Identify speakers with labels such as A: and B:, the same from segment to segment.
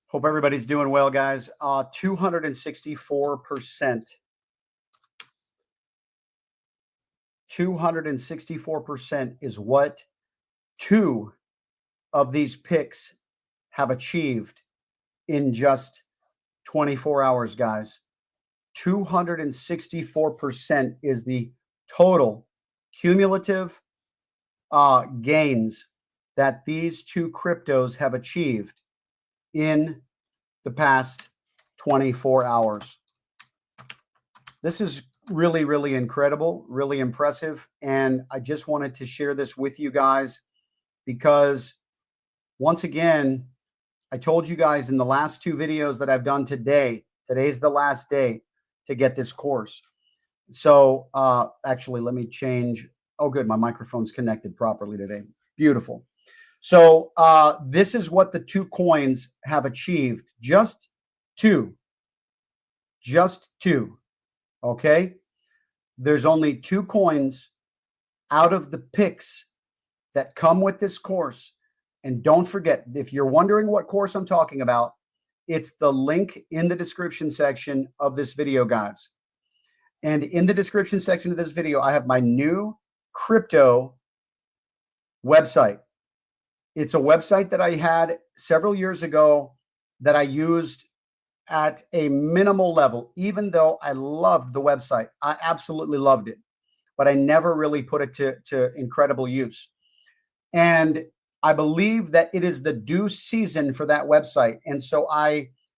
A: Hope everybody's doing well, guys. 264%. 264% is what two of these picks have achieved in just 24 hours, guys. 264% is the total cumulative gains that these two cryptos have achieved in the past 24 hours. This is really, really incredible, really impressive. And I just wanted to share this with you guys because once again, I told you guys in the last two videos that I've done today, today's the last day to get this course. So actually, let me change. Oh, good. My microphone's connected properly today. Beautiful. So this is what the two coins have achieved. Just two. Okay. There's only two coins out of the picks that come with this course. And don't forget, if you're wondering what course I'm talking about, it's the link in the description section of this video, guys. And in the description section of this video, I have my new crypto website. It's a website that I had several years ago that I used at a minimal level, even though I loved the website. I absolutely loved it, but I never really put it to incredible use. And I believe that it is the due season for that website. And so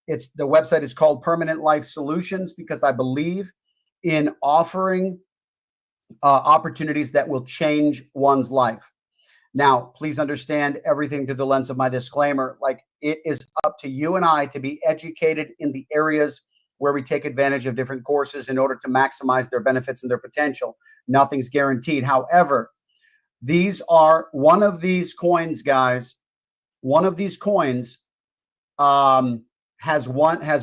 A: the website is called Permanent Life Solutions because I believe in offering opportunities that will change one's life. Now, please understand everything through the lens of my disclaimer. Like, it is up to you and I to be educated in the areas where we take advantage of different courses in order to maximize their benefits and their potential. Nothing's guaranteed. However, these are one of these coins, guys. One of these coins has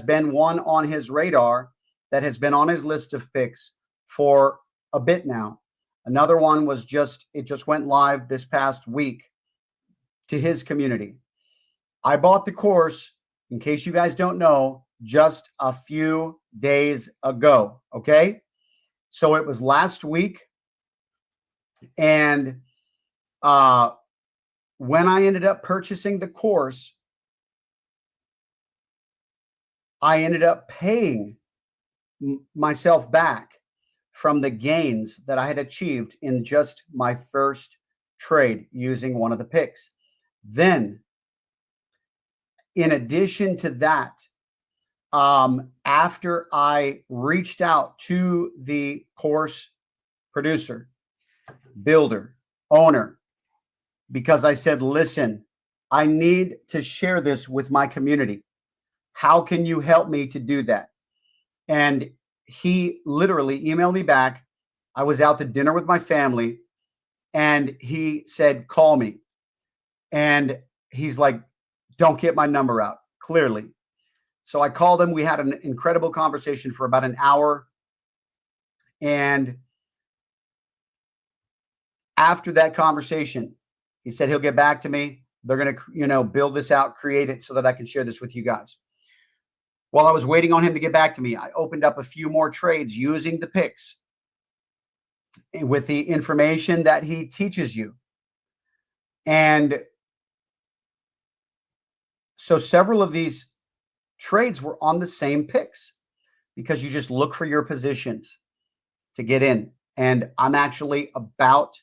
A: been one on his radar that has been on his list of picks for a bit now. Another one was just went live this past week to his community. I bought the course, in case you guys don't know, just a few days ago. Okay. So it was last week. And when I ended up purchasing the course, I ended up paying myself back from the gains that I had achieved in just my first trade using one of the picks. Then, in addition to that, after I reached out to the course producer, builder, owner, because I said, listen, I need to share this with my community. How can you help me to do that? And he literally emailed me back. I was out to dinner with my family and he said, call me. And he's like, don't get my number out, clearly. So I called him. We had an incredible conversation for about an hour. And after that conversation, he said he'll get back to me. They're going to, build this out, create it so that I can share this with you guys. While I was waiting on him to get back to me, I opened up a few more trades using the picks with the information that he teaches you. And so several of these trades were on the same picks because you just look for your positions to get in. And I'm actually about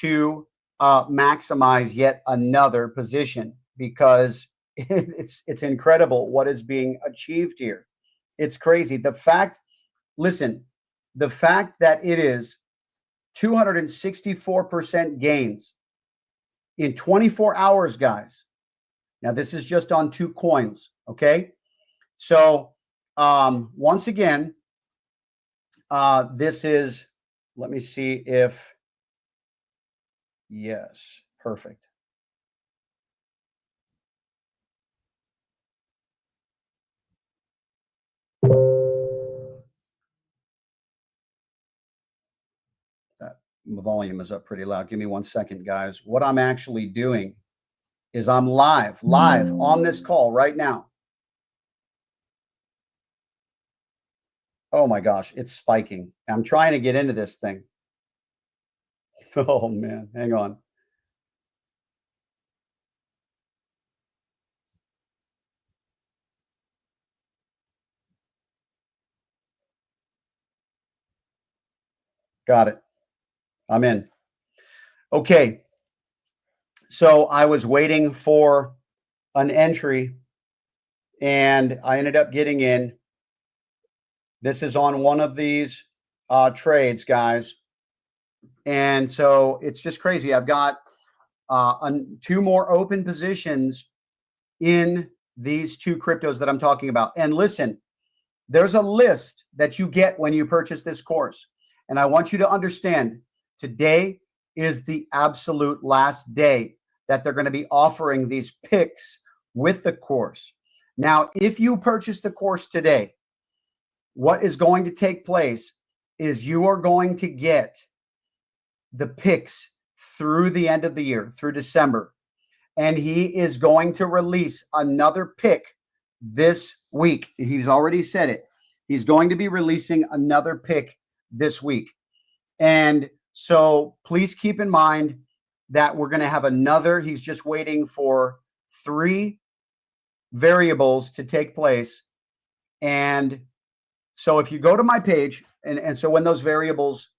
A: to maximize yet another position because it's incredible what is being achieved here. It's crazy. The fact that it is 264% gains in 24 hours, guys. Now, this is just on two coins, okay? So, once again, this is, let me see if, yes, perfect. The volume is up pretty loud. Give me 1 second, guys. What I'm actually doing is I'm live on this call right now. Oh my gosh, it's spiking. I'm trying to get into this thing. Oh man, hang on. Got it. I'm in. Okay. So I was waiting for an entry and I ended up getting in. This is on one of these trades, guys. And so it's just crazy. I've got two more open positions in these two cryptos that I'm talking about. And listen, there's a list that you get when you purchase this course. And I want you to understand today is the absolute last day that they're going to be offering these picks with the course. Now, if you purchase the course today, what is going to take place is you are going to get the picks through the end of the year, through December. And he is going to release another pick this week. He's already said it. He's going to be releasing another pick this week. And so please keep in mind that we're going to have another. He's just waiting for 3 variables to take place. And so if you go to my page, and so when those variables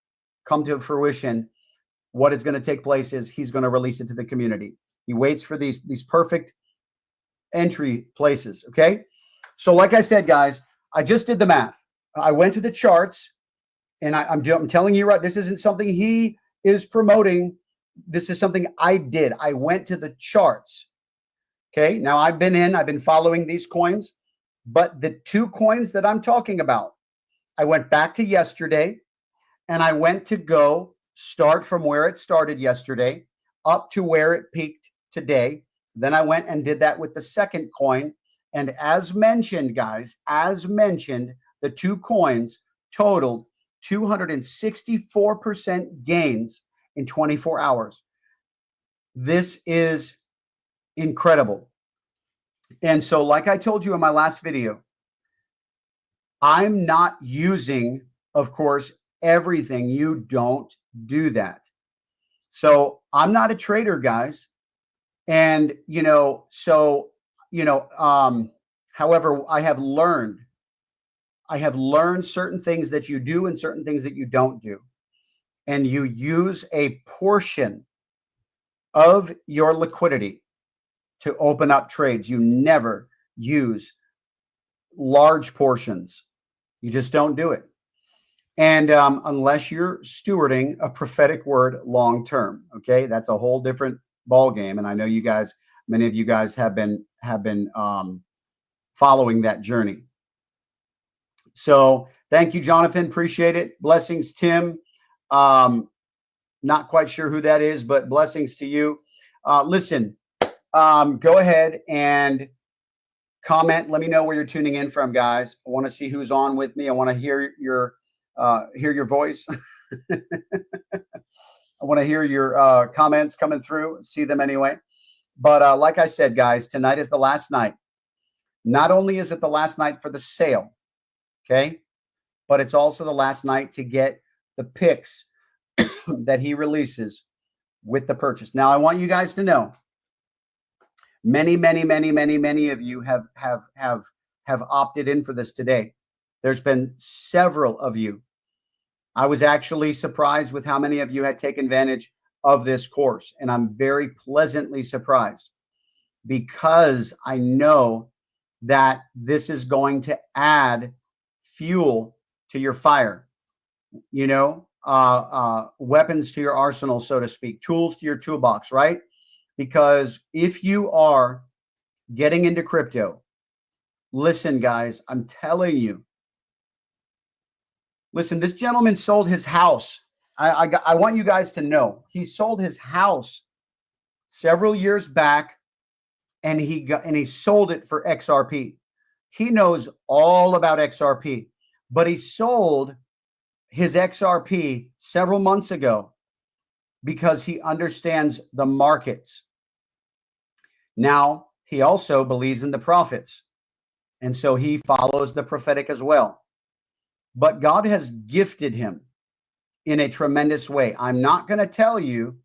A: come to fruition, what is going to take place is he's going to release it to the community. He waits for these perfect entry places. Okay. So like I said, guys, I just did the math. I went to the charts and I'm telling you, right, this isn't something he is promoting. This is something I did. I went to the charts. Okay. Now I've been following these coins, but the 2 coins that I'm talking about, I went back to yesterday and I went to go start from where it started yesterday up to where it peaked today. Then I went and did that with the second coin. And as mentioned, guys, the 2 coins totaled 264% gains in 24 hours. This is incredible. And so, like I told you in my last video, I'm not using, of course, everything. You don't do that. So I'm not a trader, guys. And, however, I have learned certain things that you do and certain things that you don't do. And you use a portion of your liquidity to open up trades. You never use large portions. You just don't do it. And unless you're stewarding a prophetic word long term, okay, that's a whole different ball game. And I know you guys, many of you guys have been following that journey. So thank you, Jonathan. Appreciate it. Blessings, Tim. Not quite sure who that is, but blessings to you. Listen, go ahead and comment. Let me know where you're tuning in from, guys. I want to see who's on with me. I want to hear your voice. I want to hear your comments coming through, see them anyway. But like I said, guys, tonight is the last night. Not only is it the last night for the sale, okay, but it's also the last night to get the picks that he releases with the purchase. Now, I want you guys to know, many of you have opted in for this today. There's been several of you. I was actually surprised with how many of you had taken advantage of this course. And I'm very pleasantly surprised because I know that this is going to add fuel to your fire, weapons to your arsenal, so to speak, tools to your toolbox, right? Because if you are getting into crypto, listen, guys, I'm telling you, listen, this gentleman sold his house. I want you guys to know he sold his house several years back, and he sold it for XRP. He knows all about XRP, but he sold his XRP several months ago because he understands the markets. Now, he also believes in the prophets, and so he follows the prophetic as well. but God has gifted him in a tremendous way. I'm not going to tell you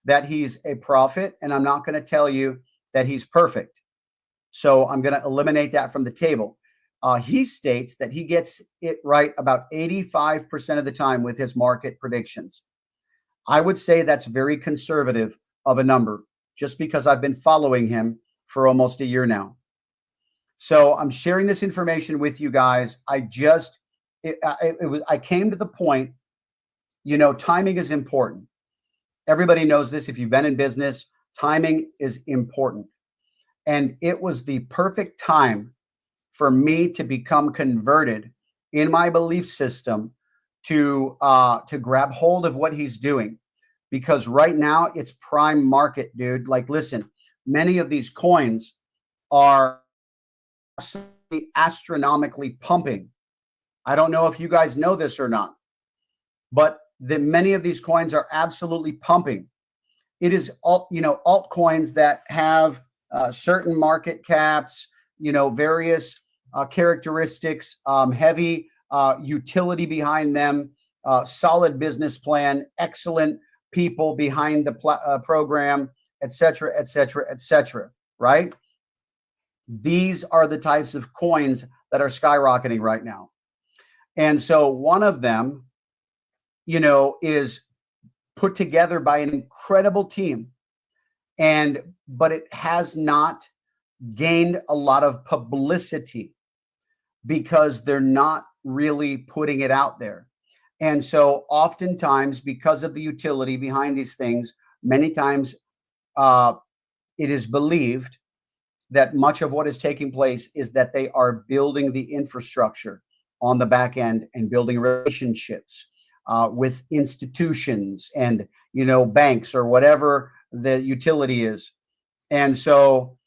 A: that he's a prophet, and I'm not going to tell you that he's perfect. So I'm going to eliminate that from the table. He states that he gets it right about 85% of the time with his market predictions. I would say that's very conservative of a number, just because I've been following him for almost a year now. So I'm sharing this information with you guys. I came to the point, timing is important. Everybody knows this. If you've been in business, timing is important. And it was the perfect time for me to become converted in my belief system to grab hold of what he's doing. Because right now it's prime market, dude. Like, listen, many of these coins are astronomically pumping. I don't know if you guys know this or not, but many of these coins are absolutely pumping. It is altcoins that have certain market caps, various characteristics, heavy utility behind them, solid business plan, excellent people behind the program, et cetera, et cetera, et cetera, right? These are the types of coins that are skyrocketing right now. And so one of them, is put together by an incredible team, but it has not gained a lot of publicity because they're not really putting it out there. And so oftentimes, because of the utility behind these things, many times it is believed that much of what is taking place is that they are building the infrastructure on the back end and building relationships with institutions and, banks or whatever the utility is. And so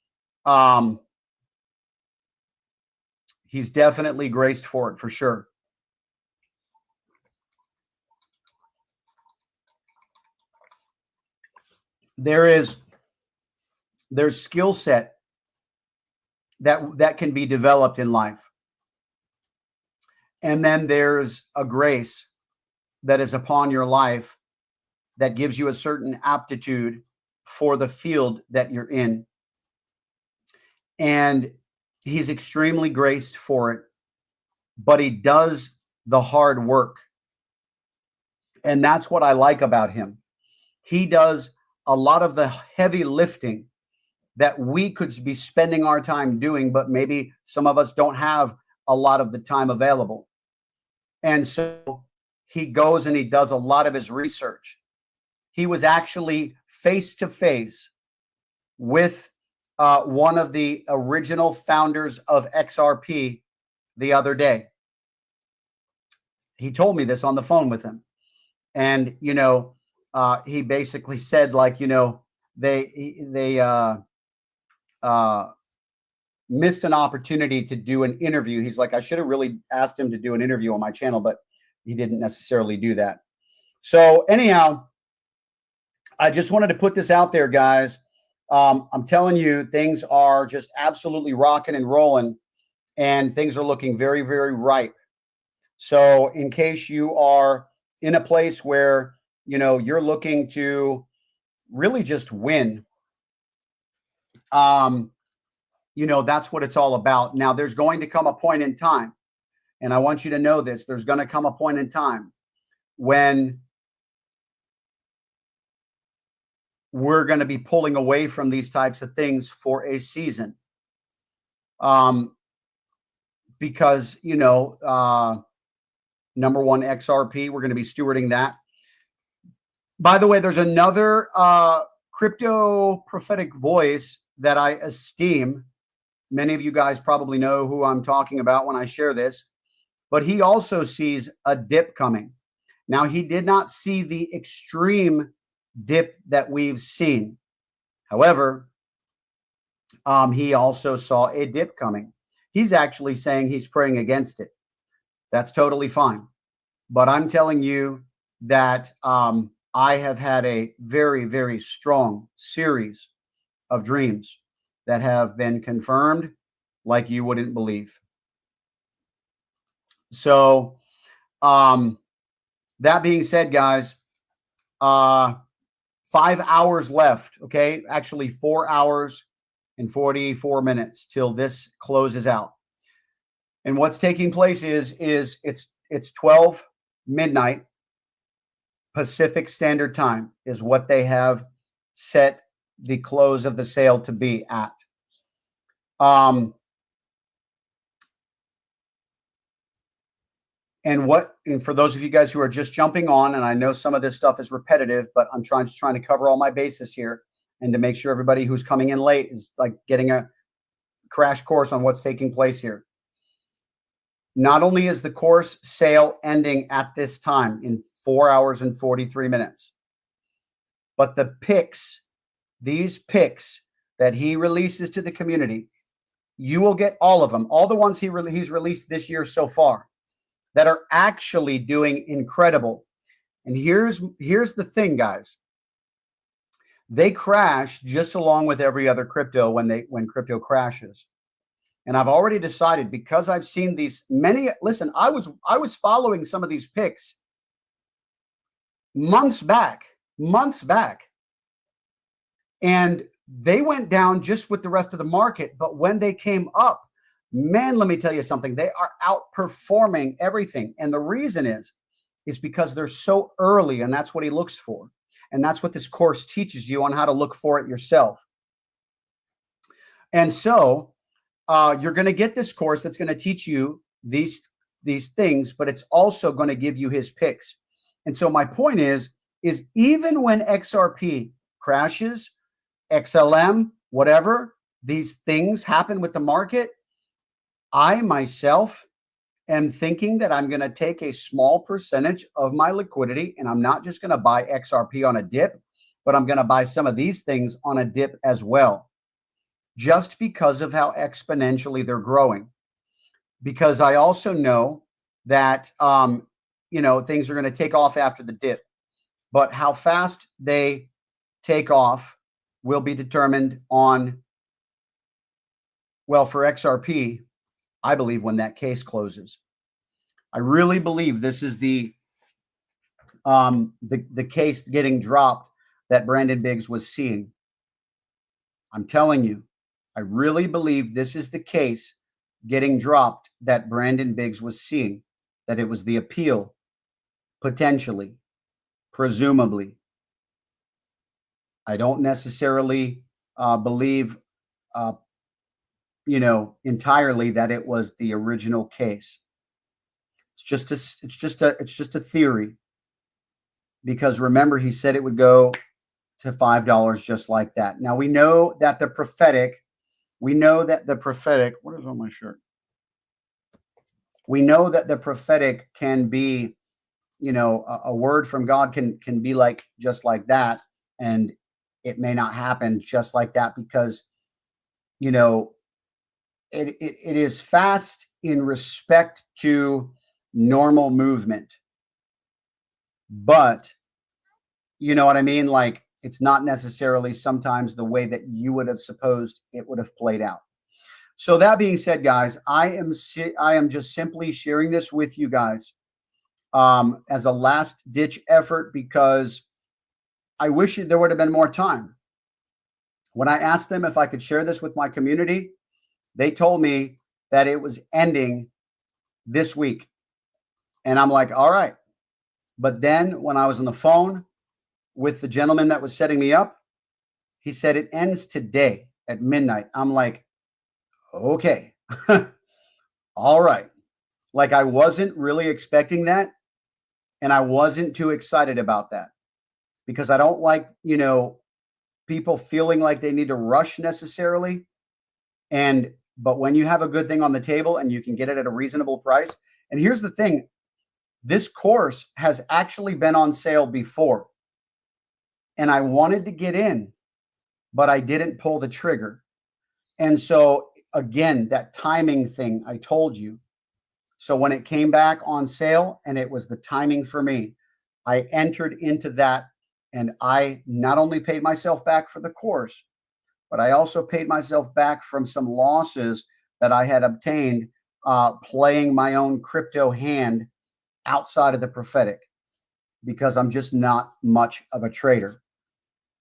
A: he's definitely graced for it, for sure. There's skill set that can be developed in life. And then there's a grace that is upon your life that gives you a certain aptitude for the field that you're in. And he's extremely graced for it, but he does the hard work. And that's what I like about him. He does a lot of the heavy lifting that we could be spending our time doing, but maybe some of us don't have a lot of the time available. And so he goes and he does a lot of his research. He was actually face to face with one of the original founders of XRP the other day. He told me this on the phone with him. And, he basically said, like, they missed an opportunity to do an interview. He's like, I should have really asked him to do an interview on my channel, but he didn't necessarily do that. So anyhow, I just wanted to put this out there, guys. I'm telling you, things are just absolutely rocking and rolling, and things are looking very, very ripe. So in case you are in a place where, you're looking to really just win, that's what it's all about. Now, there's going to come a point in time, and I want you to know this, there's going to come a point in time when we're going to be pulling away from these types of things for a season. Because, number one, XRP, we're going to be stewarding that. By the way, there's another crypto prophetic voice that I esteem. Many of you guys probably know who I'm talking about when I share this, but he also sees a dip coming. Now, he did not see the extreme dip that we've seen. However, he also saw a dip coming. He's actually saying he's praying against it. That's totally fine. But I'm telling you that I have had a very, very strong series of dreams that have been confirmed like you wouldn't believe. So That being said, guys, 5 hours left. Okay. Actually 4 hours and 44 minutes till this closes out. And what's taking place is it's 12 midnight Pacific Standard Time is what they have set the close of the sale to be at. And for those of you guys who are just jumping on, and I know some of this stuff is repetitive, but I'm trying to cover all my bases here and to make sure everybody who's coming in late is like getting a crash course on what's taking place here. Not only is the course sale ending at this time in 4 hours and 43 minutes, but the picks, these picks that he releases to the community, you will get all of them, all the ones he's released this year so far that are actually doing incredible. And here's the thing, guys. They crash just along with every other crypto when crypto crashes. And I've already decided, because I've seen these many. Listen, I was following some of these picks months back, and they went down just with the rest of the market. But when they came up, man, let me tell you something. They are outperforming everything. And the reason is because they're so early, and that's what he looks for. And that's what this course teaches you on how to look for it yourself. And so you're going to get this course that's going to teach you these things, but it's also going to give you his picks. And so my point is even when XRP crashes, XLM, whatever, these things happen with the market, I myself am thinking that I'm going to take a small percentage of my liquidity, and I'm not just going to buy XRP on a dip, but I'm going to buy some of these things on a dip as well, just because of how exponentially they're growing. Because I also know that, things are going to take off after the dip, but how fast they take off will be determined on, well, for XRP, I believe when that case closes. I really believe this is the case getting dropped that Brandon Biggs was seeing. I'm telling you, I really believe this is the case getting dropped that Brandon Biggs was seeing, that it was the appeal, potentially, presumably. I don't necessarily believe, entirely that it was the original case. It's just a theory, because remember, he said it would go to $5 just like that. Now we know that the prophetic, what is on my shirt? We know that the prophetic can be, a word from God can be like, just like that. And it may not happen just like that, because, it is fast in respect to normal movement. But you know what I mean? Like, it's not necessarily sometimes the way that you would have supposed it would have played out. So that being said, guys, I am just simply sharing this with you guys as a last ditch effort, because I wish there would have been more time. When I asked them if I could share this with my community, they told me that it was ending this week. And I'm like, all right. But then when I was on the phone with the gentleman that was setting me up, he said it ends today at midnight. I'm like, okay, all right. Like, I wasn't really expecting that. And I wasn't too excited about that, because I don't like, people feeling like they need to rush necessarily. But when you have a good thing on the table and you can get it at a reasonable price. And here's the thing, this course has actually been on sale before, and I wanted to get in, but I didn't pull the trigger. And so again, that timing thing I told you. So when it came back on sale and it was the timing for me, I entered into that, and I not only paid myself back for the course, but I also paid myself back from some losses that I had obtained playing my own crypto hand outside of the prophetic because I'm just not much of a trader.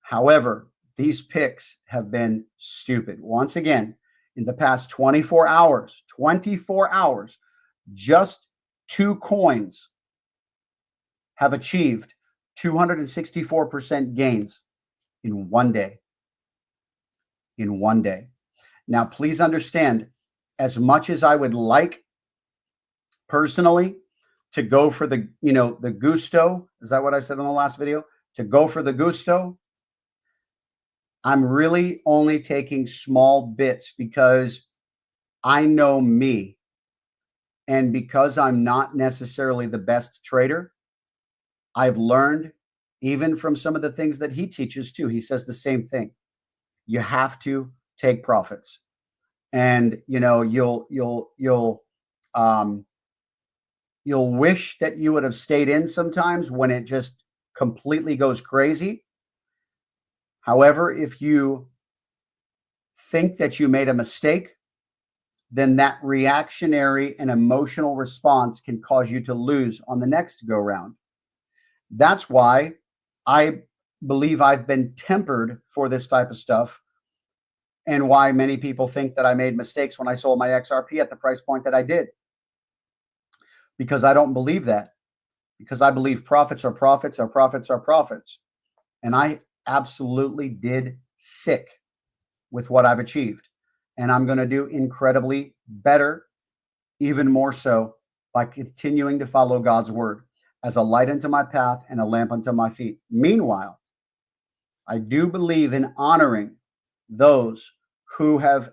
A: However, these picks have been stupid. Once again, in the past 24 hours, just 2 coins have achieved 264% gains in one day. In one day. Now, please understand, as much as I would like personally to go for the, the gusto, is that what I said in the last video? To go for the gusto, I'm really only taking small bits because I know me. And because I'm not necessarily the best trader, I've learned even from some of the things that he teaches too. He says the same thing. You have to take profits. And you'll wish that you would have stayed in sometimes when it just completely goes crazy. However, if you think that you made a mistake, then that reactionary and emotional response can cause you to lose on the next go round. That's why I believe I've been tempered for this type of stuff, and why many people think that I made mistakes when I sold my XRP at the price point that I did. Because I don't believe that. Because I believe profits are profits, are profits are profits. And I absolutely did sick with what I've achieved. And I'm going to do incredibly better, even more so, by continuing to follow God's word as a light unto my path and a lamp unto my feet. Meanwhile, I do believe in honoring those who have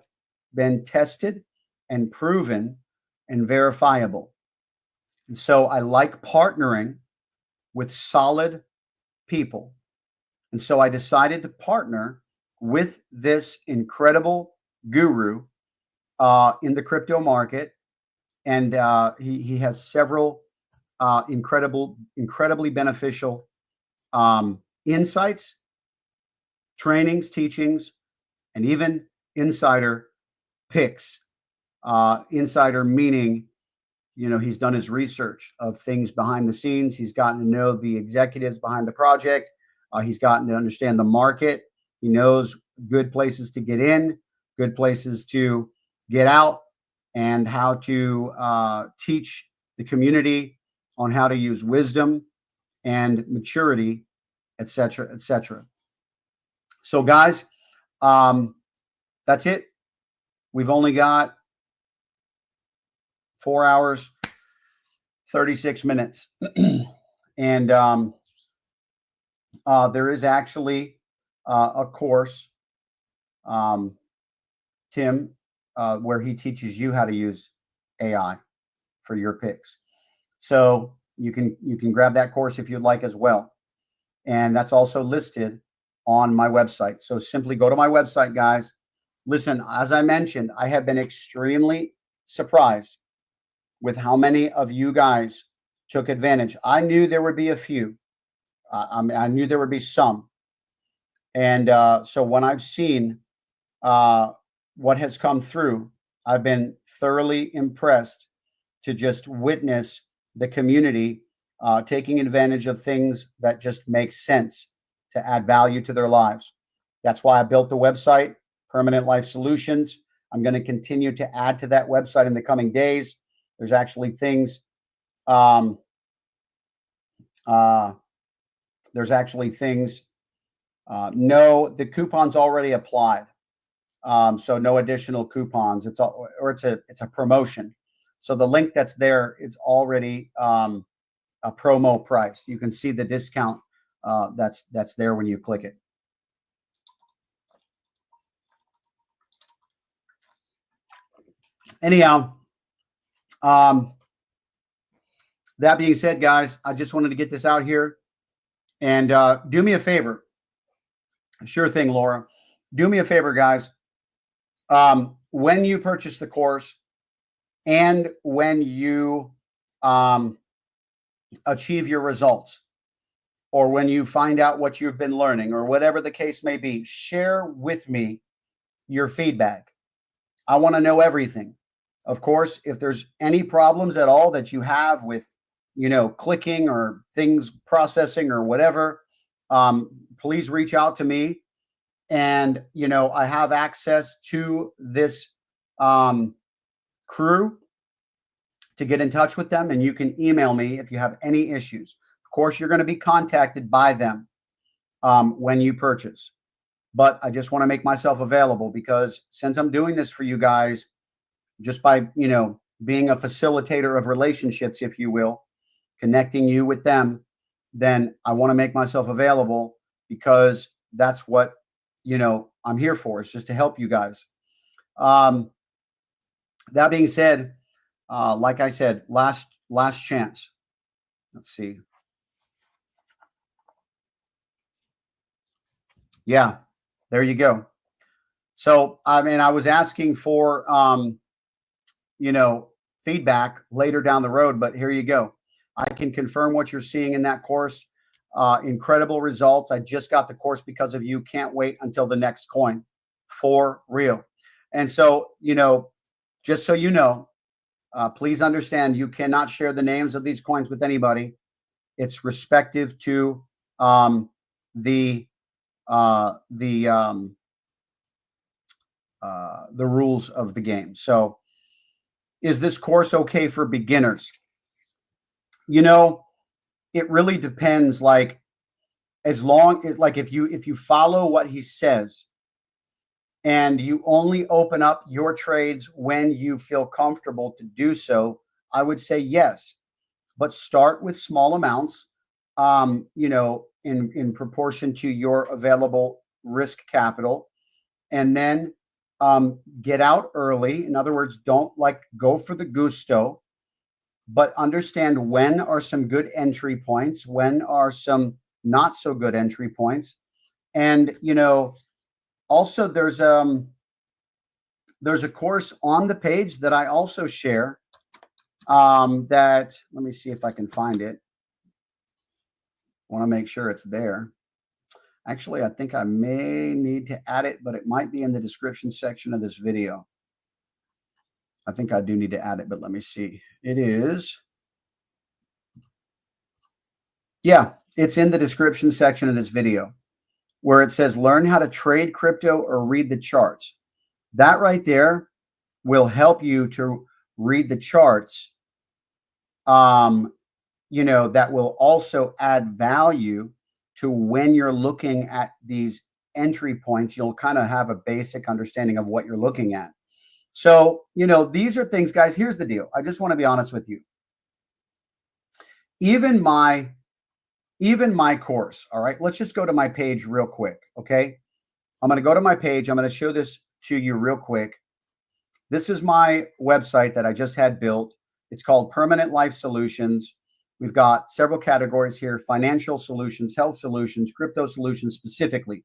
A: been tested and proven and verifiable. And so I like partnering with solid people. And so I decided to partner with this incredible guru in the crypto market. And he has several incredibly beneficial insights, trainings, teachings, and even insider picks. Insider meaning, he's done his research of things behind the scenes. He's gotten to know the executives behind the project. He's gotten to understand the market. He knows good places to get in, good places to get out, and how to teach the community on how to use wisdom and maturity, etc., etc. So, guys, that's it. We've only got 4 hours, 36 minutes. And there is actually a course, Tim, where he teaches you how to use AI for your picks. So you can grab that course if you'd like as well. And that's also listed on my website. So simply go to my website, guys. Listen, as I mentioned, I have been extremely surprised with how many of you guys took advantage. I knew there would be a few. I knew there would be some. And so when I've seen what has come through, I've been thoroughly impressed to just witness the community taking advantage of things that just make sense to add value to their lives. That's why I built the website, Permanent Life Solutions. I'm going to continue to add to that website in the coming days. There's actually things, no, the coupon's already applied. So no additional coupons. It's a promotion. So the link that's there, it's already a promo price. You can see the discount that's there when you click it. Anyhow, that being said, guys, I just wanted to get this out here. And do me a favor. Sure thing, Laura. Do me a favor, guys. When you purchase the course and when you achieve your results, or when you find out what you've been learning, or whatever the case may be, share with me your feedback. I want to know everything. Of course, if there's any problems at all that you have with clicking or things processing or whatever, please reach out to me. And, I have access to this crew to get in touch with them, and you can email me if you have any issues. Of course, you're going to be contacted by them when you purchase. But I just want to make myself available, because since I'm doing this for you guys, just by, being a facilitator of relationships, if you will, connecting you with them, then I want to make myself available, because that's what, I'm here for. It's just to help you guys. That being said, like I said, last chance. Let's see. Yeah, there you go. So, I was asking for, feedback later down the road, but here you go. I can confirm what you're seeing in that course. Incredible results. I just got the course because of you. Can't wait until the next coin, for real. And so, just so you know, please understand, you cannot share the names of these coins with anybody. It's respective to the rules of the game. So, is this course okay for beginners? It really depends. Like, as long as, like, if you follow what he says, and you only open up your trades when you feel comfortable to do so, I would say yes. But start with small amounts, in proportion to your available risk capital, and then get out early. In other words, don't go for the gusto, but understand when are some good entry points, when are some not so good entry points. And, also there's a course on the page that I also share, that, let me see if I can find it. I want to make sure it's there. Actually, I think I may need to add it, but it might be in the description section of this video. I think I do need to add it, but let me see. It is. Yeah, it's in the description section of this video, where it says learn how to trade crypto or read the charts. That right there will help you to read the charts. That will also add value to when you're looking at these entry points. You'll kind of have a basic understanding of what you're looking at. So, these are things, guys. Here's the deal. I just want to be honest with you. Even my course. All right, let's just go to my page real quick. Okay. I'm going to go to my page. I'm going to show this to you real quick. This is my website that I just had built. It's called Permanent Life Solutions. We've got several categories here: financial solutions, health solutions, crypto solutions specifically.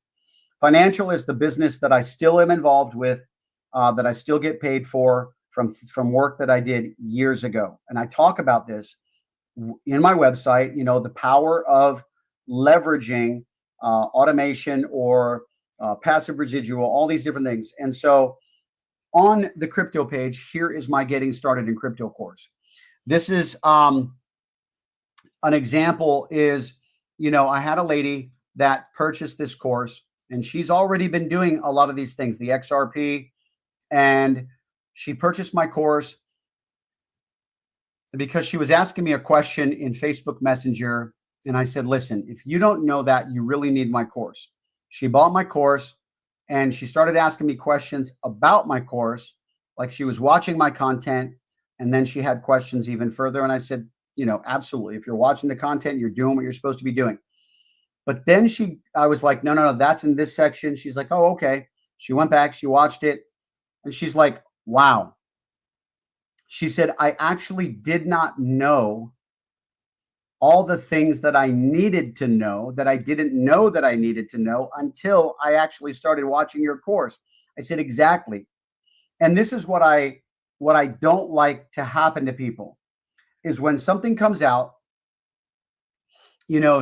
A: Financial is the business that I still am involved with, that I still get paid for from work that I did years ago. And I talk about this in my website, the power of leveraging automation or passive residual, all these different things. And so on the crypto page, here is my getting started in crypto course. This is an example is, I had a lady that purchased this course, and she's already been doing a lot of these things, the XRP, and she purchased my course because she was asking me a question in Facebook Messenger. And I said, listen, if you don't know that, you really need my course. She bought my course, and she started asking me questions about my course. Like, she was watching my content, and then she had questions even further. And I said, absolutely. If you're watching the content, you're doing what you're supposed to be doing. But then I was like, no, that's in this section. She's like, oh, okay. She went back, she watched it, and she's like, wow. She said, I actually did not know all the things that I needed to know, that I didn't know that I needed to know until I actually started watching your course. I said, exactly. And this is what I don't like to happen to people, is when something comes out,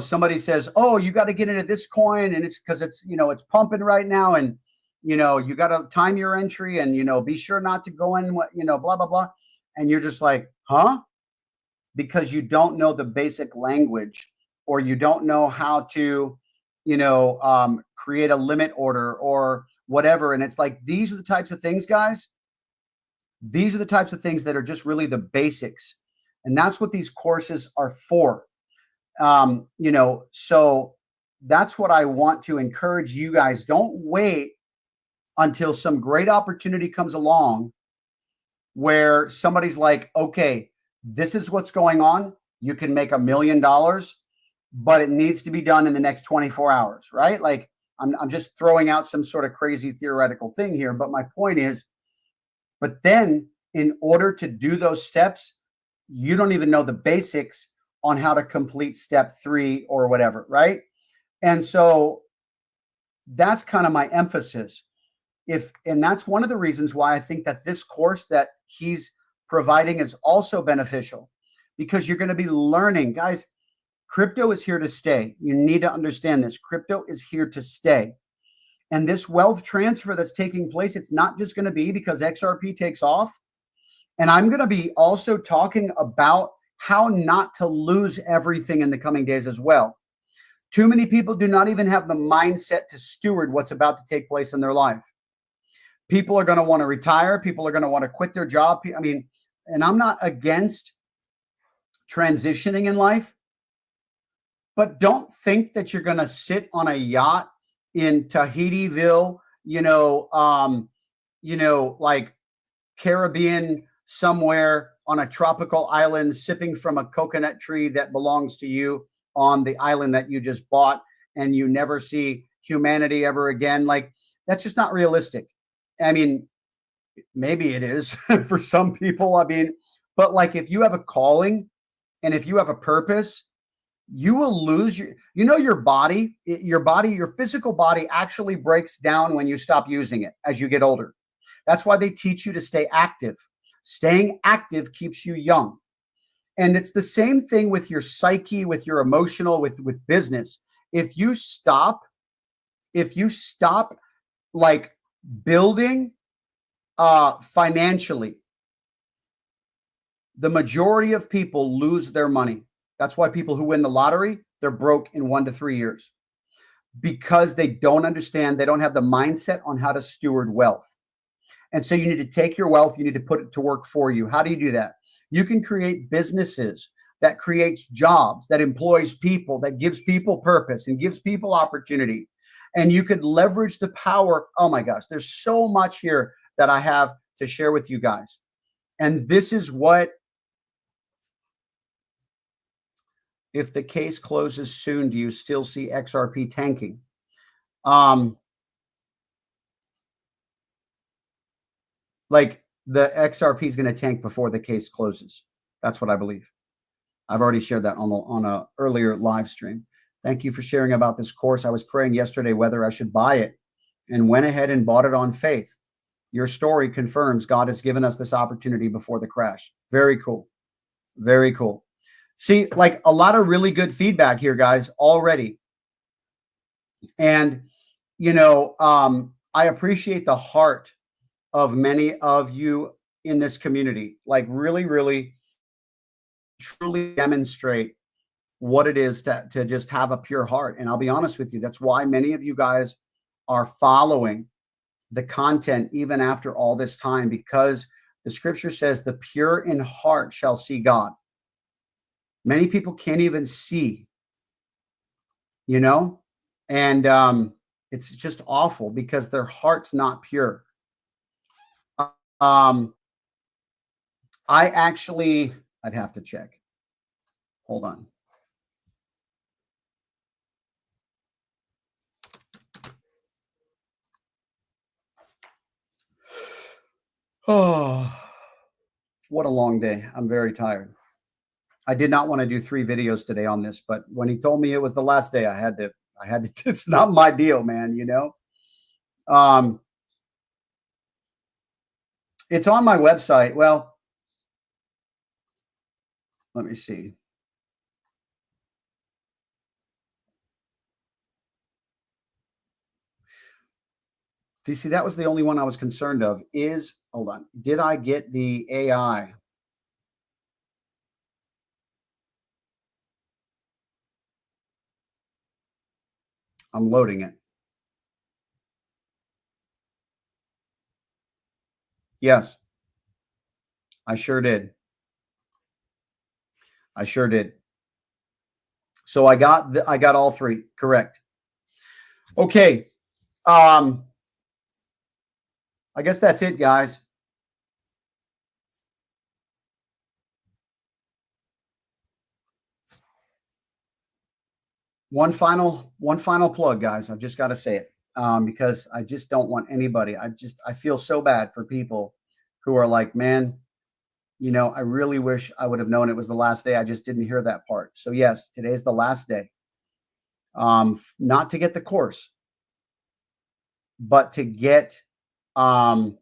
A: somebody says, oh, you got to get into this coin, and it's because it's, it's pumping right now, and, you got to time your entry, and, be sure not to go in, blah, blah, blah. And you're just like, huh? because you don't know the basic language, or you don't know how to, create a limit order or whatever. And it's like, these are the types of things, guys. These are the types of things that are just really the basics. And that's what these courses are for. So that's what I want to encourage you guys. Don't wait until some great opportunity comes along where somebody's like, okay, this is what's going on. You can make $1 million, but it needs to be done in the next 24 hours, right? Like, I'm just throwing out some sort of crazy theoretical thing here. But my point is, but then in order to do those steps, you don't even know the basics on how to complete step 3 or whatever, right? And so that's kind of my emphasis. And that's one of the reasons why I think that this course that he's providing is also beneficial, because you're going to be learning. Guys, crypto is here to stay. You need to understand this. Crypto is here to stay. And this wealth transfer that's taking place, it's not just going to be because XRP takes off. And I'm going to be also talking about how not to lose everything in the coming days as well. Too many people do not even have the mindset to steward what's about to take place in their life. People are going to want to retire. People are going to want to quit their job. I mean, and I'm not against transitioning in life, but don't think that you're going to sit on a yacht in Tahititville, like Caribbean somewhere on a tropical island, sipping from a coconut tree that belongs to you on the island that you just bought, and you never see humanity ever again. Like, that's just not realistic. I mean, maybe it is for some people. I mean, but like, if you have a calling and if you have a purpose, you will lose your body, your physical body actually breaks down when you stop using it as you get older. That's why they teach you to stay active. Staying active keeps you young. And it's the same thing with your psyche, with your emotional, with business. If you stop like building financially, the majority of people lose their money. That's why people who win the lottery, they're broke in 1 to 3 years, because they don't understand, they don't have the mindset on how to steward wealth. And so you need to take your wealth, you need to put it to work for you. How do you do that? You can create businesses that creates jobs, that employs people, that gives people purpose and gives people opportunity. And you could leverage the power. Oh my gosh, there's so much here that I have to share with you guys. And this is what, if the case closes soon, do you still see XRP tanking? Like, the XRP is going to tank before the case closes. That's what I believe. I've already shared that on a earlier live stream. Thank you for sharing about this course. I was praying yesterday whether I should buy it, and went ahead and bought it on faith. Your story confirms God has given us this opportunity before the crash. Very cool. Very cool. See, like, a lot of really good feedback here, guys, already. And, I appreciate the heart of many of you in this community. Like, really, really, truly demonstrate what it is to just have a pure heart. And I'll be honest with you, that's why many of you guys are following the content even after all this time, because the scripture says the pure in heart shall see God. Many people can't even see, and it's just awful because their heart's not pure. I'd have to check. Hold on. Oh, what a long day. I'm very tired. I did not want to do 3 videos today on this, but when he told me it was the last day, I had to, it's not my deal, man. It's on my website. Well, let me see. Do you see, that was the only one I was concerned of hold on. Did I get the AI? I'm loading it. Yes, I sure did. I sure did. So I got all three correct. Okay. I guess that's it, guys. One final plug, guys. I've just got to say it because I just don't want anybody. I feel so bad for people who are like, man, you know, I really wish I would have known it was the last day. I just didn't hear that part. So yes, today's the last day. Not to get the course, but to get the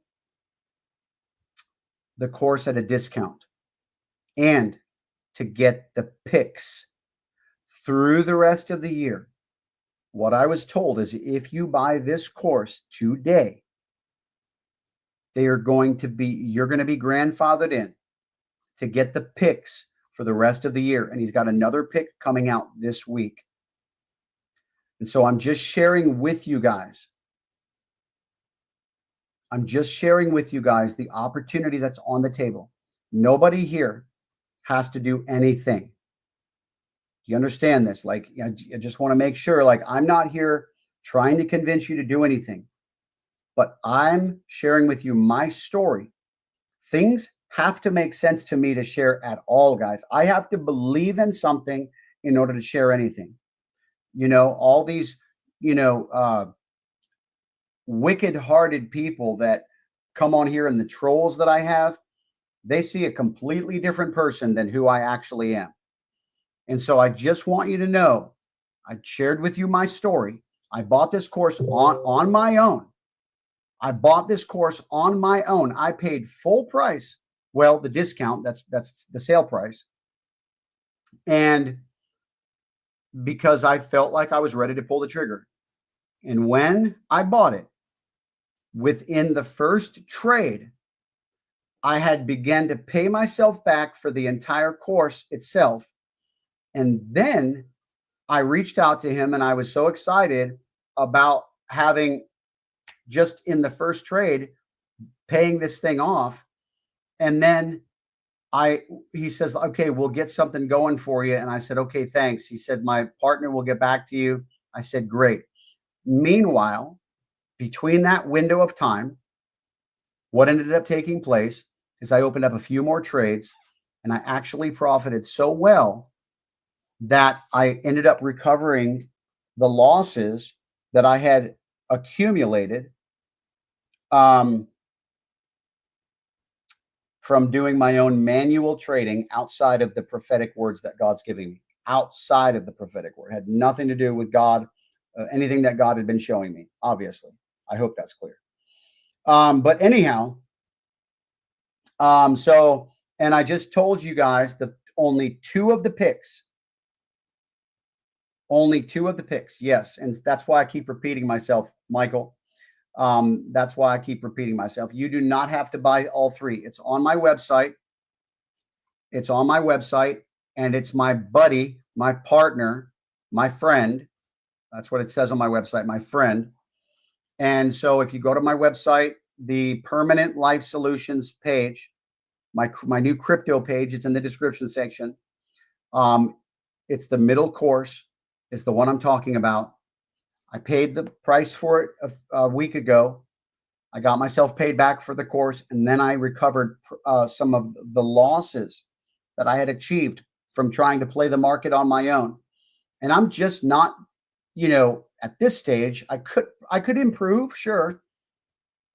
A: course at a discount and to get the picks through the rest of the year. What I was told is if you buy this course today, you're going to be grandfathered in to get the picks for the rest of the year. And he's got another pick coming out this week. And so I'm just sharing with you guys. The opportunity that's on the table. Nobody here has to do anything. You understand this? Like, I just want to make sure, like, I'm not here trying to convince you to do anything, but I'm sharing with you my story. Things have to make sense to me to share at all, guys. I have to believe in something in order to share anything. You know, all these, wicked-hearted people that come on here and the trolls that I have, they see a completely different person than who I actually am. And so I just want you to know, I shared with you my story. I bought this course on my own. I paid full price. Well, the discount, that's the sale price. And because I felt like I was ready to pull the trigger. And when I bought it, within the first trade, I had begun to pay myself back for the entire course itself. And then I reached out to him and I was so excited about having just in the first trade, paying this thing off. And then he says, okay, we'll get something going for you. And I said, okay, thanks. He said, my partner will get back to you. I said, great. Meanwhile, between that window of time, what ended up taking place is I opened up a few more trades and I actually profited so well that I ended up recovering the losses that I had accumulated from doing my own manual trading outside of the prophetic words that God's giving me. Outside of the prophetic word. It had nothing to do with God, anything that God had been showing me, obviously. I hope that's clear. But anyhow, so, and I just told you guys that only two of the picks. Yes. And that's why I keep repeating myself, Michael. That's why I keep repeating myself. You do not have to buy all three. It's on my website. And it's my buddy, my partner, my friend. That's what it says on my website, my friend. And so if you go to my website, the Permanent Life Solutions page, my new crypto page, it's in the description section. It's the middle course. It's the one I'm talking about. I paid the price for it a week ago. I got myself paid back for the course, and then I recovered some of the losses that I had achieved from trying to play the market on my own. And I'm just not, at this stage, I could improve, sure.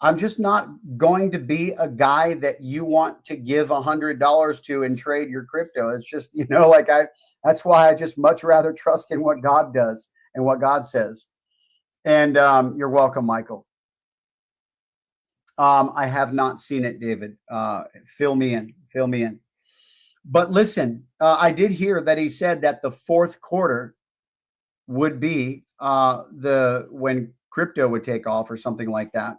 A: I'm just not going to be a guy that you want to give $100 to and trade your crypto. It's just, that's why I just much rather trust in what God does and what God says. And you're welcome, Michael. I have not seen it, David. Fill me in. But listen, I did hear that he said that the fourth quarter would be when crypto would take off or something like that.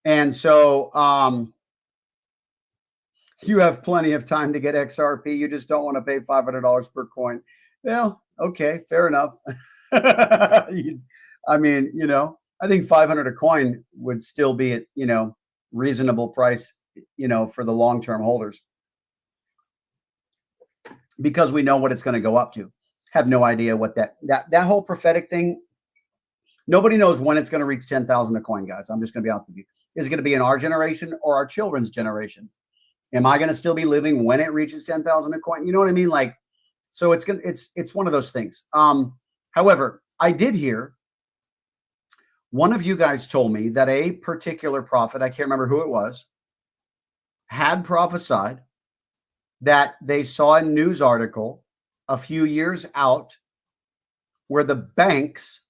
A: And so you have plenty of time to get XRP. You just don't want to pay $500 per coin. Well, okay, fair enough. I mean, I think 500 a coin would still be at, reasonable price, for the long-term holders, because we know what it's going to go up to. Have no idea what that whole prophetic thing. Nobody knows when it's going to reach 10,000 a coin, guys. I'm just going to be honest with you. Is it going to be in our generation or our children's generation? Am I going to still be living when it reaches 10,000 a coin? You know what I mean? Like, so it's one of those things. However, I did hear one of you guys told me that a particular prophet, I can't remember who it was, had prophesied that they saw a news article a few years out where the banks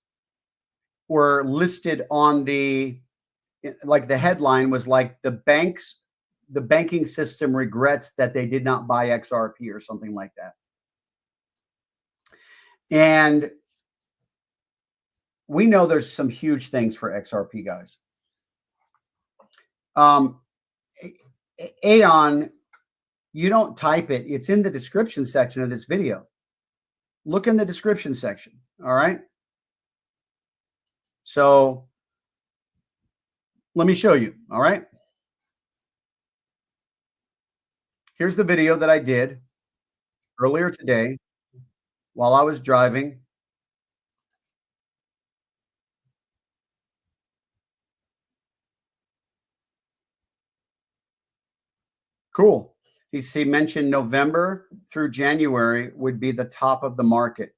A: were listed on the headline was like, the banking system regrets that they did not buy XRP or something like that. And we know there's some huge things for XRP, guys. Aeon, you don't type it. It's in the description section of this video. Look in the description section. All right. So let me show you. All right. Here's the video that I did earlier today while I was driving. Cool. He mentioned November through January would be the top of the market.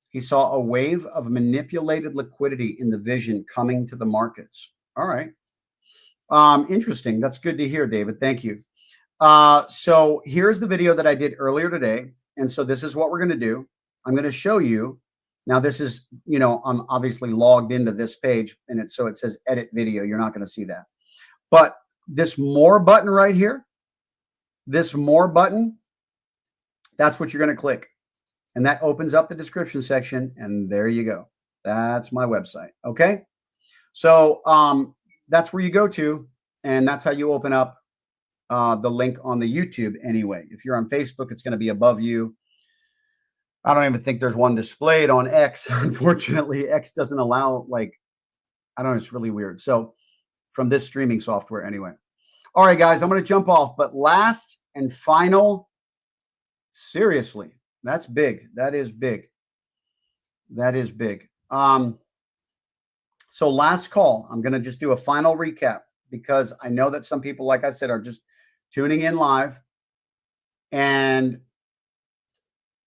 A: He saw a wave of manipulated liquidity in the vision coming to the markets. All right. Interesting. That's good to hear, David. Thank you. So here's the video that I did earlier today. And so this is what we're going to do. I'm going to show you. Now, this is, I'm obviously logged into this page, and so it says edit video. You're not going to see that. But this more button right here, this more button, that's what you're going to click. And that opens up the description section. And there you go. That's my website. Okay. So that's where you go to. And that's how you open up the link on the YouTube anyway. If you're on Facebook, it's going to be above you. I don't even think there's one displayed on X. Unfortunately, X doesn't allow, I don't know. It's really weird. So from this streaming software anyway. All right, guys, I'm going to jump off. But last and final, seriously, that's big. That is big. That is big. So last call, I'm going to just do a final recap because I know that some people, like I said, are just tuning in live. And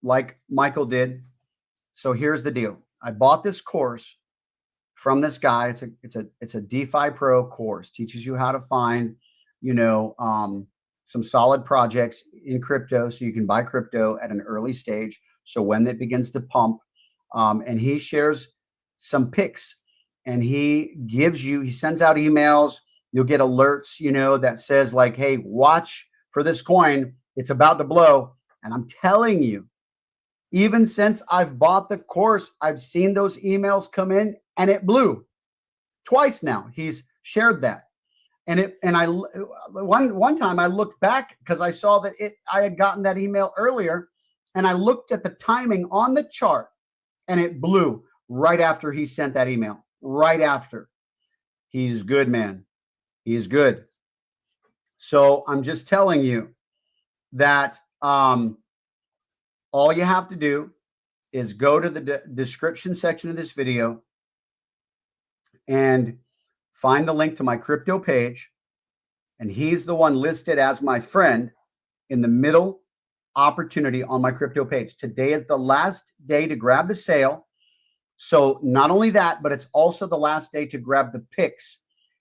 A: like Michael did. So here's the deal. I bought this course from this guy. It's a DeFi Pro course. Teaches you how to find, some solid projects in crypto so you can buy crypto at an early stage. So when it begins to pump, and he shares some picks, and he sends out emails. You'll get alerts, that says like, hey, watch for this coin. It's about to blow. And I'm telling you, even since I've bought the course, I've seen those emails come in and it blew twice now. He's shared that. One time I looked back because I saw that I had gotten that email earlier, and I looked at the timing on the chart and it blew right after he sent that email. Right after. He's good, man. He's good. So I'm just telling you that all you have to do is go to the description section of this video and find the link to my crypto page. And he's the one listed as my friend in the middle opportunity on my crypto page. Today is the last day to grab the sale. So not only that, but it's also the last day to grab the picks.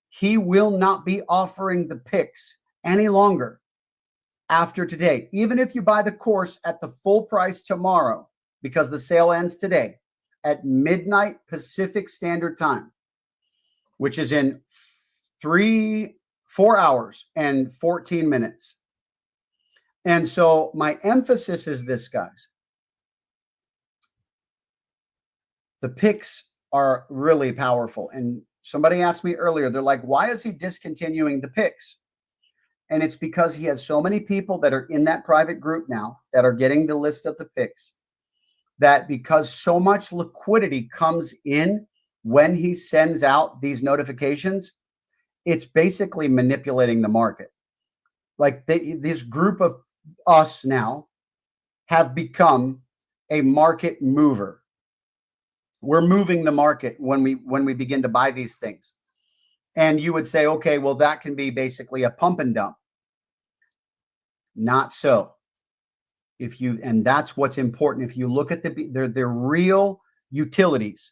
A: He will not be offering the picks any longer after today. Even if you buy the course at the full price tomorrow, because the sale ends today at midnight Pacific Standard Time, which is in 4 hours and 14 minutes. And so my emphasis is this, guys. The picks are really powerful. And somebody asked me earlier, they're like, why is he discontinuing the picks? And it's because he has so many people that are in that private group now that are getting the list of the picks that because so much liquidity comes in when he sends out these notifications, it's basically manipulating the market. Like this group of us now have become a market mover. We're moving the market when we begin to buy these things. And you would say, okay, well, that can be basically a pump and dump. Not so. And that's what's important. If you look at they're real utilities,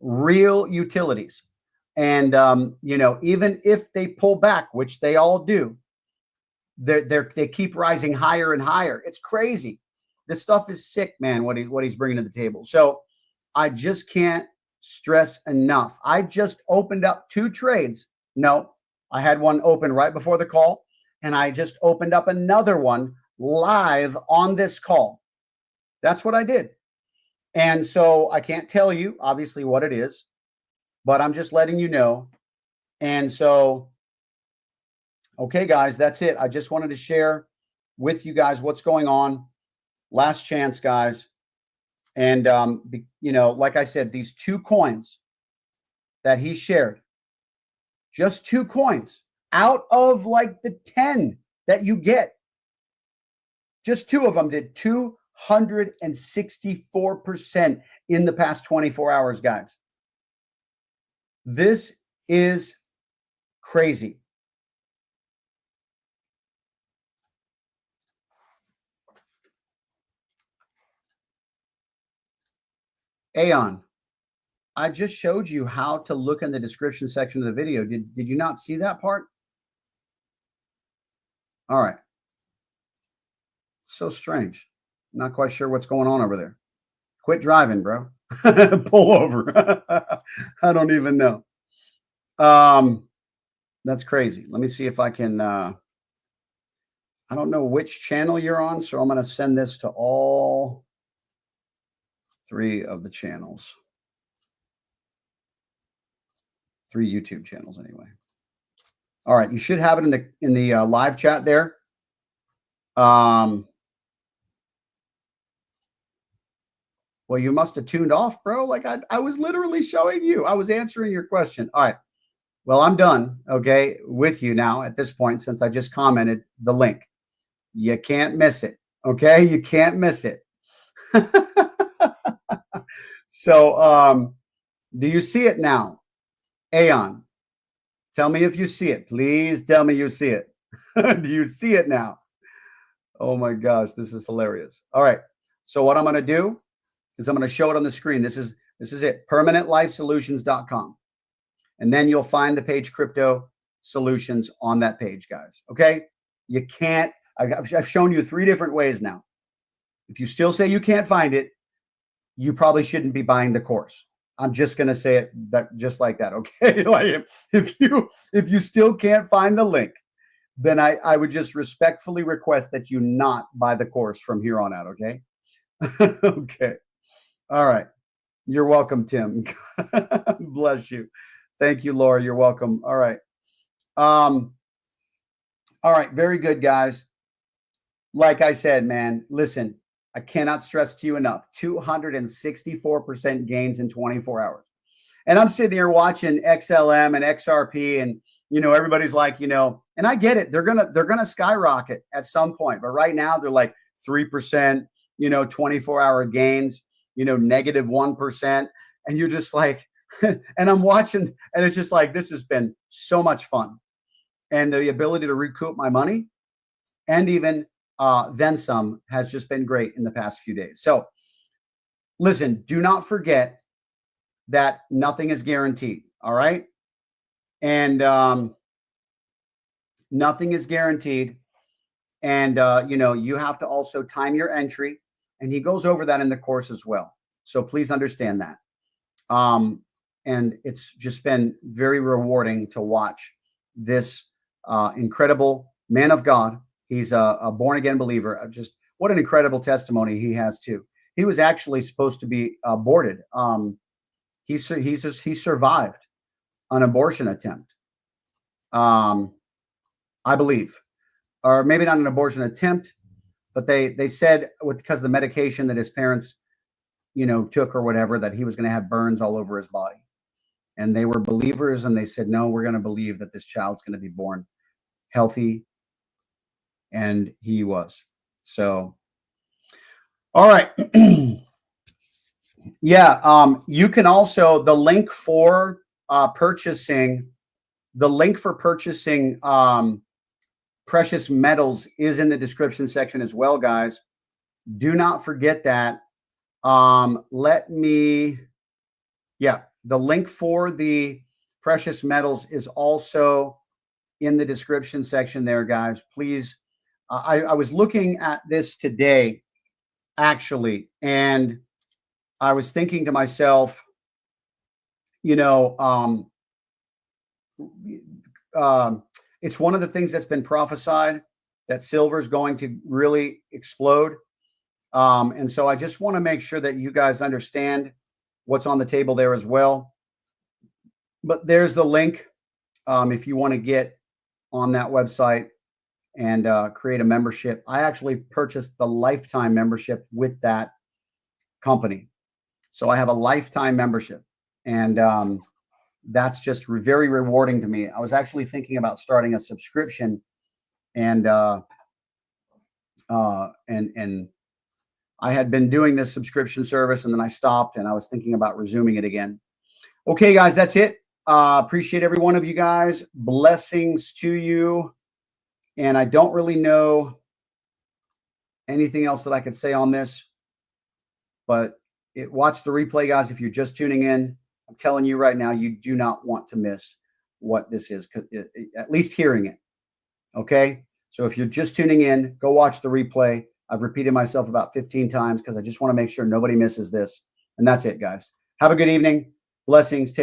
A: and even if they pull back, which they all do, they keep rising higher and higher. It's crazy. This stuff is sick, man. What he's bringing to the table. So I just can't stress enough. I just opened up 2 trades. No, I had one open right before the call, and I just opened up another one live on this call. That's what I did. And so I can't tell you obviously what it is, but I'm just letting you know. And so, okay, guys, that's it. I just wanted to share with you guys what's going on. Last chance, guys. And, like I said, these 2 coins that he shared, just 2 coins out of like the 10 that you get. Just 2 of them did 264% in the past 24 hours, guys. This is crazy. Aeon, I just showed you how to look in the description section of the video. Did you not see that part? All right. So strange. Not quite sure what's going on over there. Quit driving, bro. Pull over. I don't even know. That's crazy. Let me see if I can. I don't know which channel you're on, so I'm going to send this to all 3 of the channels. 3 YouTube channels, anyway. All right, you should have it in the live chat there. Well, you must have tuned off, bro. Like I was literally showing you. I was answering your question. All right. Well, I'm done, okay, with you now at this point, since I just commented the link. You can't miss it, okay? You can't miss it. So, do you see it now? Aeon, tell me if you see it. Please tell me you see it. Do you see it now? Oh my gosh, this is hilarious. All right. So what I'm going to do is I'm going to show it on the screen. This is it, permanentlifesolutions.com. And then you'll find the page Crypto Solutions on that page, guys. Okay? You can't, I've shown you 3 different ways now. If you still say you can't find it, you probably shouldn't be buying the course. I'm just going to say it just like that. Okay? Like if you still can't find the link, then I would just respectfully request that you not buy the course from here on out. Okay? Okay. All right. You're welcome, Tim. Bless you. Thank you, Laura. You're welcome. All right. All right. Very good, guys. Like I said, man, listen, I cannot stress to you enough. 264% gains in 24 hours. And I'm sitting here watching XLM and XRP, and everybody's like, and I get it. They're gonna skyrocket at some point, but right now they're like 3%, 24-hour gains, -1%, and you're just like, and I'm watching, and it's just like, this has been so much fun, and the ability to recoup my money, and even then some, has just been great in the past few days. So, listen, do not forget that nothing is guaranteed. All right, and nothing is guaranteed, and you have to also time your entry. And he goes over that in the course as well. So please understand that. And it's just been very rewarding to watch this incredible man of God. He's a born-again believer. Just what an incredible testimony he has too. He was actually supposed to be aborted. He survived an abortion attempt, I believe, or maybe not an abortion attempt, but they said because of the medication that his parents took or whatever, that he was going to have burns all over his body. And they were believers, and they said, no, we're going to believe that this child's going to be born healthy. And he was. So, all right. Yeah. You can also, the link for purchasing precious metals is in the description section as well, guys. Do not forget that. The link for the precious metals is also in the description section there, guys. Please. I was looking at this today, actually, and I was thinking to myself, it's one of the things that's been prophesied that silver is going to really explode. And so I just want to make sure that you guys understand what's on the table there as well. But there's the link if you want to get on that website and create a membership. I actually purchased the lifetime membership with that company. So I have a lifetime membership, and that's just very rewarding to me. I was actually thinking about starting a subscription, and I had been doing this subscription service, and then I stopped, and I was thinking about resuming it again. Okay, guys, that's it. Appreciate every one of you guys. Blessings to you. And I don't really know anything else that I could say on this, but watch the replay, guys. If you're just tuning in, I'm telling you right now, you do not want to miss what this is, at least hearing it. Okay. So if you're just tuning in, go watch the replay. I've repeated myself about 15 times because I just want to make sure nobody misses this. And that's it, guys. Have a good evening. Blessings. Take